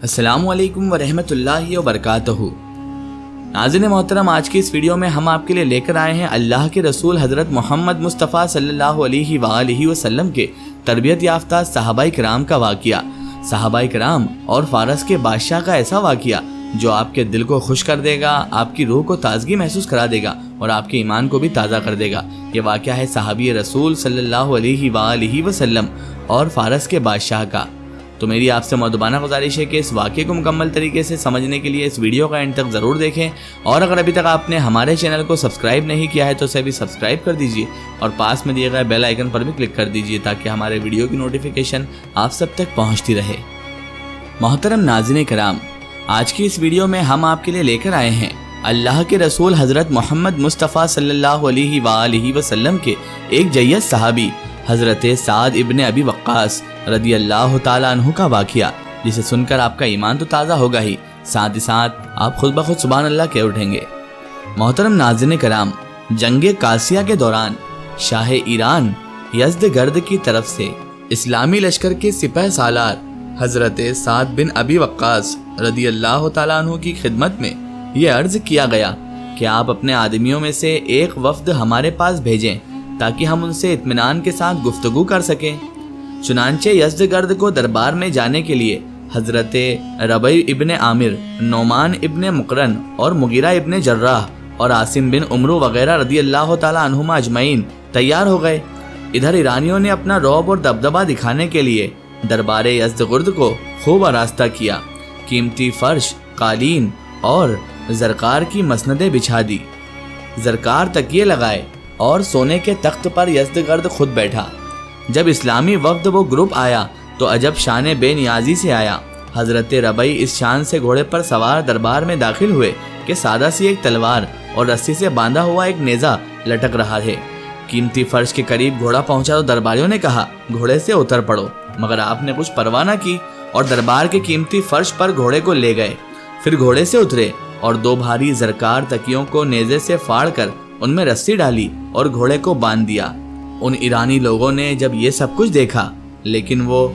السلام علیکم ورحمۃ اللہ وبرکاتہ۔ ناظرین محترم، آج کی اس ویڈیو میں ہم آپ کے لیے لے کر آئے ہیں اللہ کے رسول حضرت محمد مصطفیٰ صلی اللہ علیہ وآلہ وسلم کے تربیت یافتہ صحابہ کرام کا واقعہ، صحابہ کرام اور فارس کے بادشاہ کا ایسا واقعہ جو آپ کے دل کو خوش کر دے گا، آپ کی روح کو تازگی محسوس کرا دے گا اور آپ کے ایمان کو بھی تازہ کر دے گا۔ یہ واقعہ ہے صحابی رسول صلی اللہ علیہ وآلہ وسلم اور فارس کے بادشاہ کا۔ تو میری آپ سے مؤدبانہ گزارش ہے کہ اس واقعے کو مکمل طریقے سے سمجھنے کے لیے اس ویڈیو کا اینڈ تک ضرور دیکھیں، اور اگر ابھی تک آپ نے ہمارے چینل کو سبسکرائب نہیں کیا ہے تو اسے بھی سبسکرائب کر دیجئے اور پاس میں دیے گئے بیل آئیکن پر بھی کلک کر دیجئے تاکہ ہمارے ویڈیو کی نوٹیفیکیشن آپ سب تک پہنچتی رہے۔ محترم ناظرین کرام، آج کی اس ویڈیو میں ہم آپ کے لیے لے کر آئے ہیں اللہ کے رسول حضرت محمد مصطفیٰ صلی اللہ علیہ وآلہ وسلم کے ایک جید صحابی حضرت سعد ابن ابی وقاص رضی اللہ تعالیٰ عنہ کا واقعہ، جسے سن کر آپ کا ایمان تو تازہ ہوگا ہی ساتھ آپ خود بخود سبحان اللہ کہہ اٹھیں گے۔ محترم ناظرین کرام، جنگ قاسیہ کے دوران شاہ ایران یزدگرد کی طرف سے اسلامی لشکر کے سپہ سالار حضرت سعد بن ابی وقاص رضی اللہ تعالیٰ عنہ کی خدمت میں یہ عرض کیا گیا کہ آپ اپنے آدمیوں میں سے ایک وفد ہمارے پاس بھیجیں تاکہ ہم ان سے اطمینان کے ساتھ گفتگو کر سکیں۔ چنانچہ یزدگرد کو دربار میں جانے کے لیے حضرت ربیع ابن عامر، نعمان ابن مقرن اور مغیرہ ابن جراح اور عاصم بن عمرو وغیرہ رضی اللہ تعالیٰ عنہما اجمعین تیار ہو گئے۔ ادھر ایرانیوں نے اپنا رعب اور دبدبہ دکھانے کے لیے دربار یزدگرد کو خوب آراستہ کیا، قیمتی فرش، قالین اور زرکار کی مسندیں بچھا دی، زرکار تکیے لگائے اور سونے کے تخت پر یزدگرد خود بیٹھا۔ جب اسلامی وفد وہ گروپ آیا تو عجب شان بے نیازی سے آیا۔ حضرت ربیع اس شان سے گھوڑے پر سوار دربار میں داخل ہوئے کہ سادہ سی ایک تلوار اور رسی سے باندھا ہوا ایک نیزہ لٹک رہا ہے۔ قیمتی فرش کے قریب گھوڑا پہنچا تو درباریوں نے کہا گھوڑے سے اتر پڑو، مگر آپ نے کچھ پرواہ نہ کی اور دربار کے قیمتی فرش پر گھوڑے کو لے گئے۔ پھر گھوڑے سے اترے اور دو بھاری زرکار تکیوں کو نیزے سے پھاڑ کر ان میں رسی ڈالی اور گھوڑے کو باندھ دیا۔ ان ایرانی لوگوں نے جب یہ سب کچھ دیکھا، لیکن وہ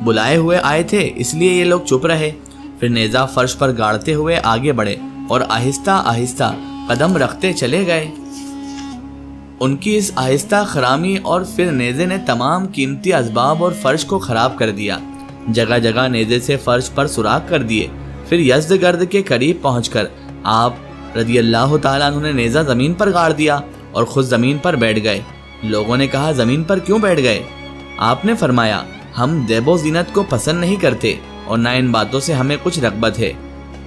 بلائے ہوئے آئے تھے اس لیے یہ لوگ چپ رہے، پھر نیزہ فرش پر گاڑتے ہوئے آگے بڑھے اور آہستہ آہستہ قدم رکھتے چلے گئے۔ ان کی اس آہستہ خرامی اور پھر نیزے نے تمام قیمتی اسباب اور فرش کو خراب کر دیا، جگہ جگہ نیزے سے فرش پر سوراخ کر دیے۔ پھر یزدگرد کے قریب پہنچ کر آپ رضی اللہ تعالیٰ عنہ نے نیزہ زمین پر گاڑ دیا اور خود زمین پر بیٹھ گئے۔ لوگوں نے کہا زمین پر کیوں بیٹھ گئے؟ آپ نے فرمایا ہم دیب و زینت کو پسند نہیں کرتے اور نہ ان باتوں سے ہمیں کچھ رغبت ہے۔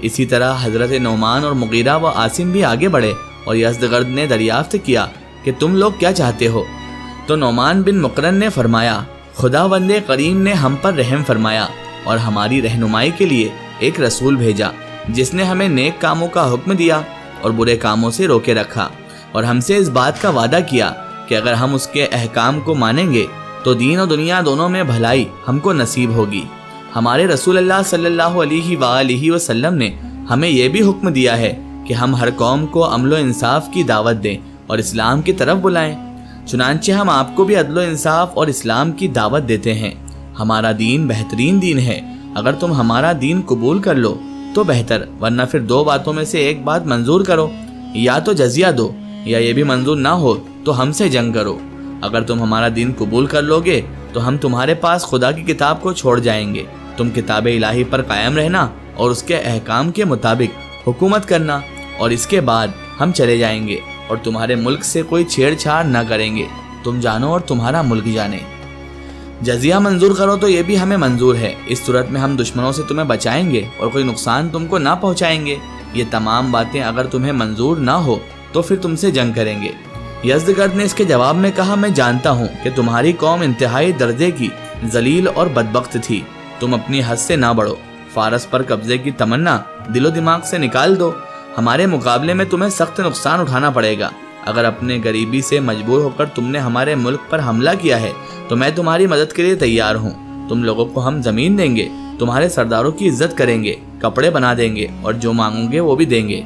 اسی طرح حضرت نعمان اور مغیرہ و عاصم بھی آگے بڑھے اور یزدگرد نے دریافت کیا کہ تم لوگ کیا چاہتے ہو؟ تو نعمان بن مقرن نے فرمایا خداوند کریم نے ہم پر رحم فرمایا اور ہماری رہنمائی کے لیے ایک رسول بھیجا جس نے ہمیں نیک کاموں کا حکم دیا اور برے کاموں سے روکے رکھا، اور ہم سے اس بات کا وعدہ کیا کہ اگر ہم اس کے احکام کو مانیں گے تو دین و دنیا دونوں میں بھلائی ہم کو نصیب ہوگی۔ ہمارے رسول اللہ صلی اللہ علیہ وآلہ وسلم نے ہمیں یہ بھی حکم دیا ہے کہ ہم ہر قوم کو عمل و انصاف کی دعوت دیں اور اسلام کی طرف بلائیں۔ چنانچہ ہم آپ کو بھی عدل و انصاف اور اسلام کی دعوت دیتے ہیں۔ ہمارا دین بہترین دین ہے، اگر تم ہمارا دین قبول کر لو تو بہتر، ورنہ پھر دو باتوں میں سے ایک بات منظور کرو، یا تو جزیہ دو یا یہ بھی منظور نہ ہو تو ہم سے جنگ کرو۔ اگر تم ہمارا دین قبول کر لو گے تو ہم تمہارے پاس خدا کی کتاب کو چھوڑ جائیں گے، تم کتاب الہی پر قائم رہنا اور اس کے احکام کے مطابق حکومت کرنا، اور اس کے بعد ہم چلے جائیں گے اور تمہارے ملک سے کوئی چھیڑ چھاڑ نہ کریں گے، تم جانو اور تمہارا ملک جانے۔ جزیہ منظور کرو تو یہ بھی ہمیں منظور ہے، اس صورت میں ہم دشمنوں سے تمہیں بچائیں گے اور کوئی نقصان تم کو نہ پہنچائیں گے۔ یہ تمام باتیں اگر تمہیں منظور نہ ہو تو پھر تم سے جنگ کریں گے۔ یزدگرد نے اس کے جواب میں کہا میں جانتا ہوں کہ تمہاری قوم انتہائی درجے کی ذلیل اور بدبخت تھی، تم اپنی حد سے نہ بڑھو، فارس پر قبضے کی تمنا دل و دماغ سے نکال دو، ہمارے مقابلے میں تمہیں سخت نقصان اٹھانا پڑے گا۔ اگر اپنے غریبی سے مجبور ہو کر تم نے ہمارے ملک پر حملہ کیا ہے تو میں تمہاری مدد کے لیے تیار ہوں، تم لوگوں کو ہم زمین دیں گے، تمہارے سرداروں کی عزت کریں گے، کپڑے بنا دیں گے اور جو مانگو گے وہ بھی دیں گے۔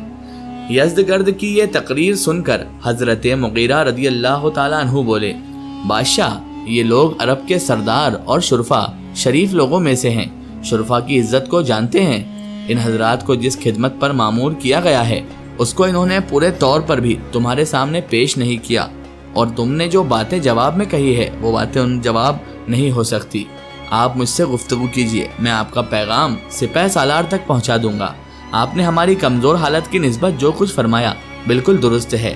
یزدگرد کی یہ تقریر سن کر حضرت مغیرہ رضی اللہ تعالیٰ عنہ بولے بادشاہ، یہ لوگ عرب کے سردار اور شرفا شریف لوگوں میں سے ہیں، شرفا کی عزت کو جانتے ہیں؟ ان حضرات کو جس خدمت پر مامور کیا گیا ہے اس کو انہوں نے پورے طور پر بھی تمہارے سامنے پیش نہیں کیا، اور تم نے جو باتیں جواب میں کہی ہے وہ باتیں ان جواب نہیں ہو سکتی۔ آپ مجھ سے گفتگو کیجئے، میں آپ کا پیغام سپہ سالار تک پہنچا دوں گا۔ آپ نے ہماری کمزور حالت کی نسبت جو کچھ فرمایا بالکل درست ہے۔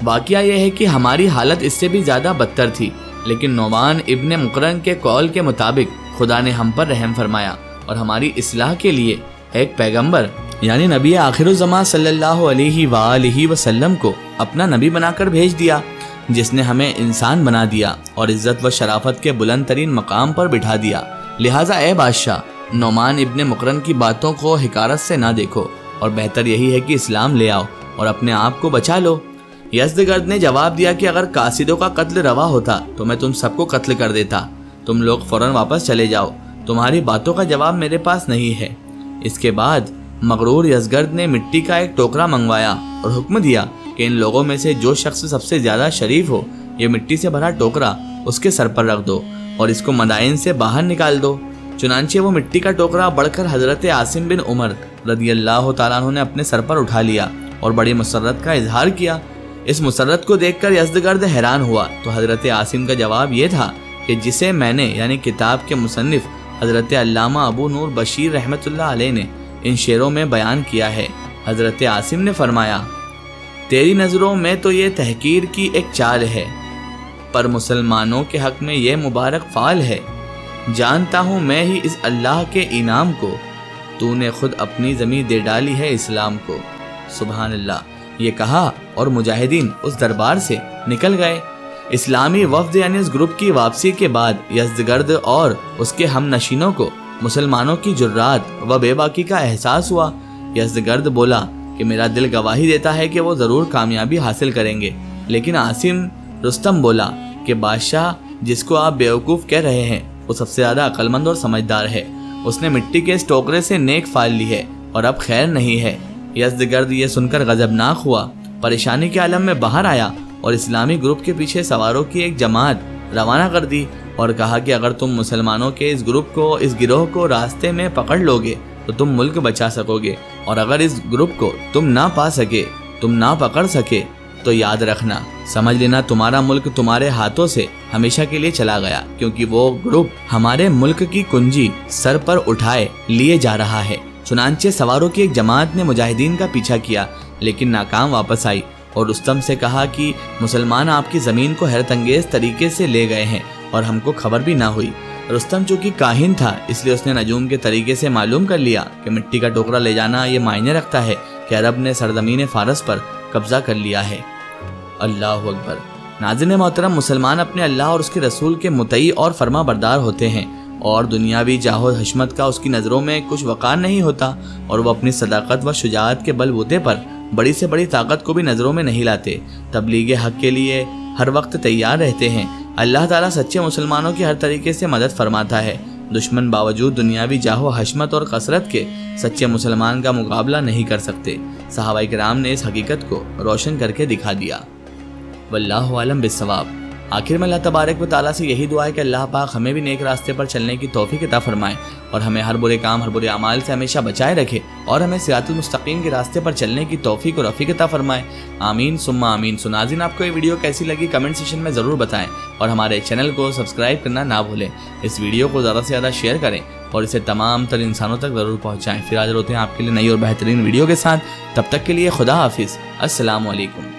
واقعہ یہ ہے کہ ہماری حالت اس سے بھی زیادہ بدتر تھی، لیکن نعمان ابن مقرن کے قول کے مطابق خدا نے ہم پر رحم فرمایا اور ہماری اصلاح کے لیے ایک پیغمبر یعنی نبی آخر الزمان صلی اللہ علیہ وآلہ وسلم کو اپنا نبی بنا کر بھیج دیا، جس نے ہمیں انسان بنا دیا اور عزت و شرافت کے بلند ترین مقام پر بٹھا دیا۔ لہٰذا اے بادشاہ، نعمان ابن مقرن کی باتوں کو حقارت سے نہ دیکھو، اور بہتر یہی ہے کہ اسلام لے آؤ اور اپنے آپ کو بچا لو۔ یزدگرد نے جواب دیا کہ اگر قاصدوں کا قتل روا ہوتا تو میں تم سب کو قتل کر دیتا، تم لوگ فوراً واپس چلے جاؤ، تمہاری باتوں کا جواب میرے پاس نہیں ہے۔ اس کے بعد مغرور یزدگرد نے مٹی کا ایک ٹوکرا منگوایا اور حکم دیا کہ ان لوگوں میں سے جو شخص سب سے زیادہ شریف ہو یہ مٹی سے بھرا ٹوکرا اس کے سر پر رکھ دو اور اس کو مدائن سے باہر نکال دو۔ چنانچہ وہ مٹی کا ٹوکرا بڑھ کر حضرت عاصم بن عمر رضی اللہ تعالیٰ عنہ نے اپنے سر پر اٹھا لیا اور بڑی مسرت کا اظہار کیا۔ اس مسرت کو دیکھ کر یزدگرد حیران ہوا تو حضرت عاصم کا جواب یہ تھا کہ جسے میں نے یعنی کتاب کے مصنف حضرت علامہ ابو نور بشیر رحمۃ اللہ علیہ نے ان شعروں میں بیان کیا ہے۔ حضرت عاصم نے فرمایا، تیری نظروں میں تو یہ تحقیر کی ایک چال ہے، پر مسلمانوں کے حق میں یہ مبارک فعل ہے۔ جانتا ہوں میں ہی اس اللہ کے انعام کو، تو نے خود اپنی زمین دے ڈالی ہے اسلام کو۔ سبحان اللہ، یہ کہا اور مجاہدین اس دربار سے نکل گئے۔ اسلامی وفد یعنی اس گروپ کی واپسی کے بعد یزدگرد اور اس کے ہم نشینوں کو مسلمانوں کی جرات و بے باکی کا احساس ہوا۔ یزدگرد بولا کہ میرا دل گواہی دیتا ہے کہ وہ ضرور کامیابی حاصل کریں گے، لیکن عاصم رستم بولا کہ بادشاہ جس کو آپ بیوقوف کہہ رہے ہیں وہ سب سے زیادہ عقل مند اور سمجھدار ہے، اس نے مٹی کے اس ٹوکرے سے نیک فال لی ہے اور اب خیر نہیں ہے۔ یزدگرد یہ سن کر غضبناک ہوا، پریشانی کے عالم میں باہر آیا اور اسلامی گروپ کے پیچھے سواروں کی ایک جماعت روانہ کر دی اور کہا کہ اگر تم مسلمانوں کے اس گروہ کو راستے میں پکڑ لو گے تو تم ملک بچا سکو گے، اور اگر اس گروپ کو تم نہ پکڑ سکے تو یاد رکھنا، سمجھ لینا تمہارا ملک تمہارے ہاتھوں سے ہمیشہ کے لیے چلا گیا، کیونکہ وہ گروپ ہمارے ملک کی کنجی سر پر اٹھائے لیے جا رہا ہے۔ چنانچہ سواروں کی ایک جماعت نے مجاہدین کا پیچھا کیا لیکن ناکام واپس آئی اور رستم سے کہا کہ مسلمان آپ کی زمین کو حیرت انگیز طریقے سے لے گئے ہیں اور ہم کو خبر بھی نہ ہوئی۔ رستم چونکہ کاہن تھا اس لیے اس نے نجوم کے طریقے سے معلوم کر لیا کہ مٹی کا ٹوکرا لے جانا یہ معنی رکھتا ہے کہ عرب نے سرزمین فارس پر قبضہ کر لیا ہے۔ اللہ اکبر۔ ناظرین محترم، مسلمان اپنے اللہ اور اس کے رسول کے مطیع اور فرما بردار ہوتے ہیں اور دنیاوی جاہ و حشمت کا اس کی نظروں میں کچھ وقار نہیں ہوتا، اور وہ اپنی صداقت و شجاعت کے بل بوتے پر بڑی سے بڑی طاقت کو بھی نظروں میں نہیں لاتے، تبلیغ حق کے لیے ہر وقت تیار رہتے ہیں۔ اللہ تعالیٰ سچے مسلمانوں کی ہر طریقے سے مدد فرماتا ہے۔ دشمن باوجود دنیاوی جاہ و حشمت اور کثرت کے سچے مسلمان کا مقابلہ نہیں کر سکتے۔ صحابہ کرام نے اس حقیقت کو روشن کر کے دکھا دیا۔ واللہ عالم بالصواب۔ آخر میں اللہ تبارک و تعالیٰ سے یہی دعا ہے کہ اللہ پاک ہمیں بھی نیک راستے پر چلنے کی توفیق عطا فرمائے اور ہمیں ہر برے کام، ہر برے اعمال سے ہمیشہ بچائے رکھے اور ہمیں صراط المستقیم کے راستے پر چلنے کی توفیق اور رفیق عطا فرمائے۔ آمین ثم آمین۔ ناظرین، آپ کو یہ ویڈیو کیسی لگی کمنٹ سیکشن میں ضرور بتائیں اور ہمارے چینل کو سبسکرائب کرنا نہ بھولیں۔ اس ویڈیو کو زیادہ سے زیادہ شیئر کریں اور اسے تمام تر انسانوں تک ضرور پہنچائیں۔ پھر حاضر ہوتے ہیں آپ کے لیے نئی اور بہترین ویڈیو کے ساتھ، تب تک کے لیے خدا حافظ۔ السلام علیکم۔